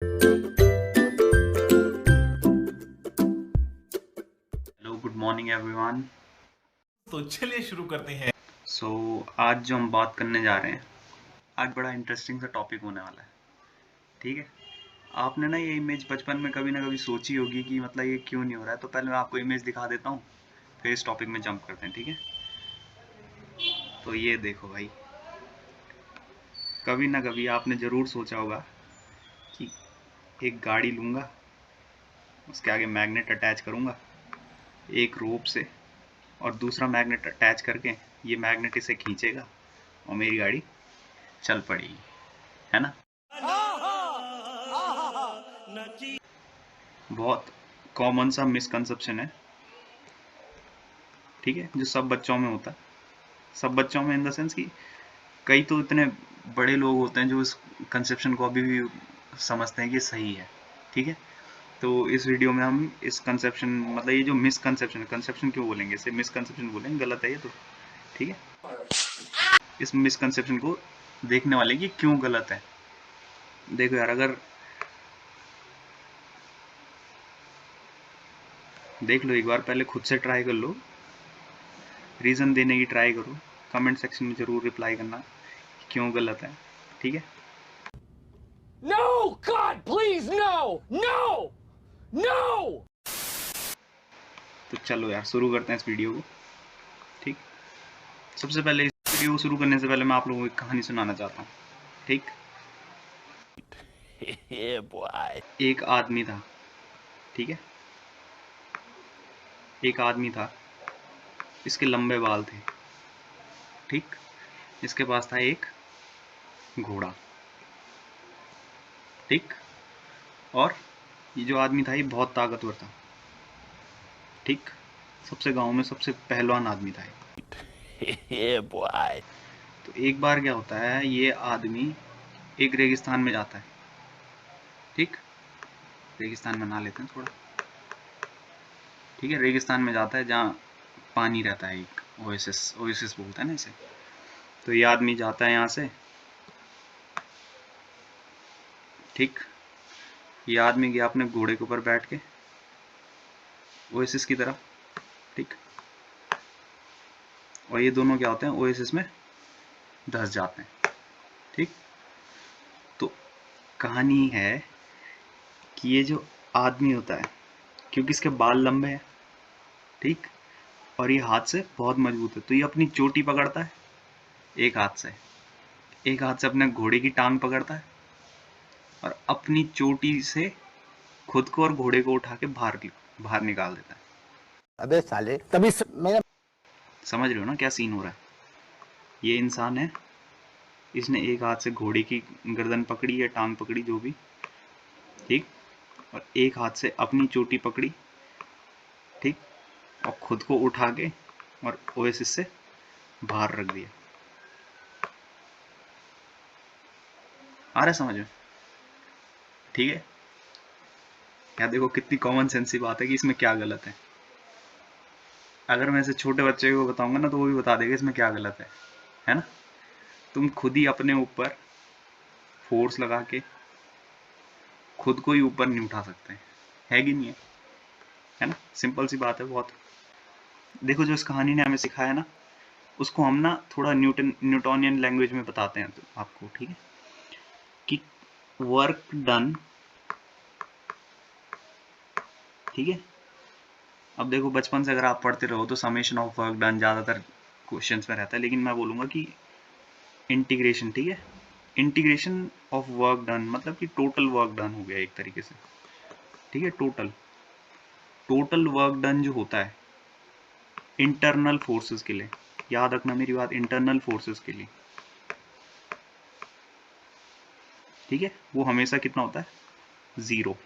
Hello, good morning everyone. तो चलिए शुरू करते हैं। आज जो हम बात करने जा रहे हैं, आज बड़ा इंटरेस्टिंग सा टॉपिक होने वाला है। ठीक है। आपने ना ये इमेज बचपन में कभी ना कभी सोची होगी कि मतलब ये क्यों नहीं हो रहा है। तो पहले मैं आपको इमेज दिखा देता हूँ, फिर इस टॉपिक में जंप करते हैं। ठीक है। तो ये देखो भाई, कभी ना कभी आपने ज़रूर सोचा होगा कि एक गाड़ी लूँगा, उसके आगे मैग्नेट अटैच करूँगा एक रोप से, और दूसरा मैग्नेट अटैच करके ये मैग्नेट इसे खींचेगा और मेरी गाड़ी चल पड़ेगी, है ना। बहुत कॉमन सा मिसकंसेप्शन है। ठीक है, जो सब बच्चों में होता है। सब बच्चों में इन द सेंस कि कई तो इतने बड़े लोग होते हैं जो इस कंसेप्शन को अभी भी समझते हैं कि सही है। ठीक है। तो इस वीडियो में हम इस कंसेप्शन, मतलब ये जो मिसकंसेप्शन, कंसेप्शन क्यों बोलेंगे, इसे मिसकंसेप्शन बोलेंगे, गलत है ये तो। ठीक है। इस मिसकंसेप्शन को देखने वाले कि क्यों गलत है। देखो यार, अगर देख लो एक बार, पहले खुद से ट्राई कर लो, रीज़न देने की ट्राई करो, कमेंट सेक्शन में ज़रूर रिप्लाई करना कि क्यों गलत है। ठीक है। No! God, please, no! No! No! तो चलो यार, शुरू करते हैं इस वीडियो को। ठीक। सबसे पहले इस वीडियो को शुरू करने से पहले मैं आप लोगों को एक कहानी सुनाना चाहता हूँ। ठीक। Yeah, boy. एक आदमी था। ठीक है। एक आदमी था, इसके लंबे बाल थे। ठीक। इसके पास था एक घोड़ा। ठीक। और ये जो आदमी था ये बहुत ताकतवर था। ठीक। सबसे गांव में सबसे पहलवान आदमी था ये। Yeah, boy. तो एक बार क्या होता है, ये आदमी एक रेगिस्तान में जाता है। ठीक। रेगिस्तान में नहा लेते हैं थोड़ा। ठीक है। रेगिस्तान में जाता है जहाँ पानी रहता है, एक ओएसिस, ओएसिस बोलते हैं ना इसे। तो ये आदमी जाता है यहाँ से। ठीक। ये आदमी गया अपने घोड़े के ऊपर बैठ के ओएसिस की तरफ। ठीक। और ये दोनों क्या होते हैं, ओएसिस में धंस जाते हैं। ठीक। तो कहानी है कि ये जो आदमी होता है, क्योंकि इसके बाल लंबे हैं, ठीक, और ये हाथ से बहुत मजबूत है, तो ये अपनी चोटी पकड़ता है एक हाथ से, एक हाथ से अपने घोड़े की टांग पकड़ता है, और अपनी चोटी से खुद को और घोड़े को उठा के बाहर निकाल देता है। अबे साले मेरा समझ रहे हो ना क्या सीन हो रहा है। ये इंसान है, इसने एक हाथ से घोड़े की गर्दन पकड़ी या टांग पकड़ी, जो भी, ठीक, और एक हाथ से अपनी चोटी पकड़ी, ठीक, और खुद को उठा के और ओएसिस से बाहर रख दिया। आ रहा है समझ में। ठीक है। यार देखो कितनी कॉमन सेंस की बात है कि इसमें क्या गलत है। अगर मैं इसे छोटे बच्चे को बताऊंगा ना, तो वो भी बता देगा इसमें क्या गलत है ना। तुम खुद ही अपने ऊपर फोर्स लगा के खुद को ही ऊपर नहीं उठा सकते, है कि नहीं है ना। सिंपल सी बात है बहुत। देखो जो इस कहानी ने हमें सिखाया ना, उसको हम ना थोड़ा न्यूटोनियन लैंग्वेज में बताते हैं तो आपको। ठीक है। कि वर्क डन, ठीक है। अब देखो बचपन से अगर आप पढ़ते रहो तो समेशन ऑफ वर्क डन ज़्यादातर क्वेश्चंस में रहता है, लेकिन मैं बोलूँगा कि इंटीग्रेशन, ठीक है, इंटीग्रेशन ऑफ वर्क डन मतलब कि टोटल वर्क डन हो गया एक तरीके से। ठीक है। टोटल टोटल वर्क डन जो होता है इंटरनल फोर्सेस के लिए, याद रखना मेरी बात, इंटरनल फोर्सेस के लिए, ठीक है, वो हमेशा कितना होता है, zero.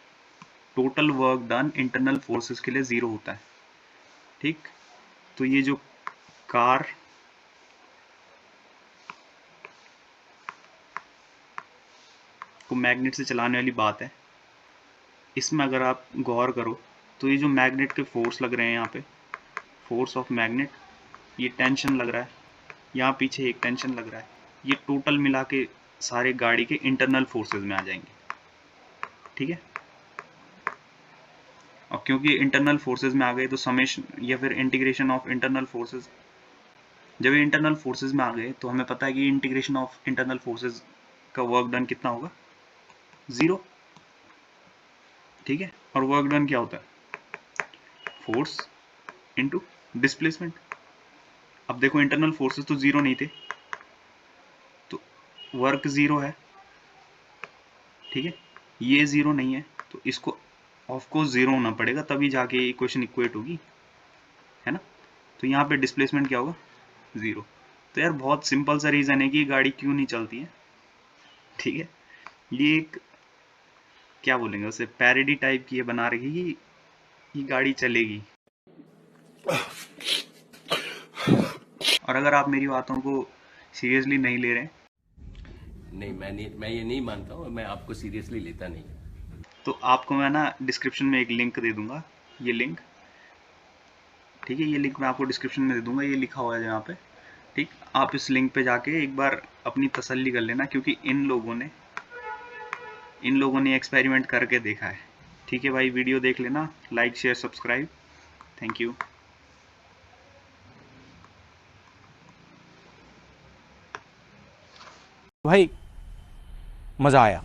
Total work done internal forces के लिए ज़ीरो होता है। ठीक। तो ये जो कार को मैग्नेट से चलाने वाली बात है, इसमें अगर आप गौर करो तो ये जो मैग्नेट के फोर्स लग रहे हैं यहाँ पे, फोर्स ऑफ मैग्नेट, ये टेंशन लग रहा है, यहाँ पीछे एक टेंशन लग रहा है, ये टोटल मिला के सारे गाड़ी के इंटरनल फोर्सेस में आ जाएंगे। ठीक है। और क्योंकि इंटरनल फोर्सेस में आ गए तो समेशन या फिर इंटीग्रेशन ऑफ इंटरनल फोर्सेस, जब ये इंटरनल फोर्सेस में आ गए तो हमें पता है कि इंटीग्रेशन ऑफ इंटरनल फोर्सेस का वर्क डन कितना होगा, 0। ठीक है। और वर्क डन क्या होता है, फोर्स इनटू डिस्प्लेसमेंट। अब देखो इंटरनल फोर्सेस तो 0 नहीं थे, तो वर्क 0 है। ठीक है, ये 0 नहीं है तो इसको ऑफ कोर्स 0 होना पड़ेगा, तभी जाके इक्वेशन इक्वेट होगी, है ना। तो यहाँ पे डिस्प्लेसमेंट क्या होगा, 0। तो यार बहुत सिंपल सा रीजन है कि ये गाड़ी क्यों नहीं चलती है। ठीक है, ये एक क्या बोलेंगे उसे, पैरेडी टाइप की ये बना रही कि ये गाड़ी चलेगी। और अगर आप मेरी बातों को सीरियसली नहीं ले रहे हैं नहीं, मैं ये नहीं मानता हूँ, मैं आपको सीरियसली लेता नहीं। तो आपको मैं ना डिस्क्रिप्शन में एक लिंक दे दूंगा, ये लिंक, ठीक है, ये लिंक मैं आपको डिस्क्रिप्शन में दे दूंगा, ये लिखा हुआ है यहाँ पे। ठीक, आप इस लिंक पे जाके एक बार अपनी तसल्ली कर लेना, क्योंकि इन लोगों ने एक्सपेरिमेंट करके देखा है। ठीक है भाई, वीडियो देख लेना, like share subscribe, thank you. भाई मज़ा आया।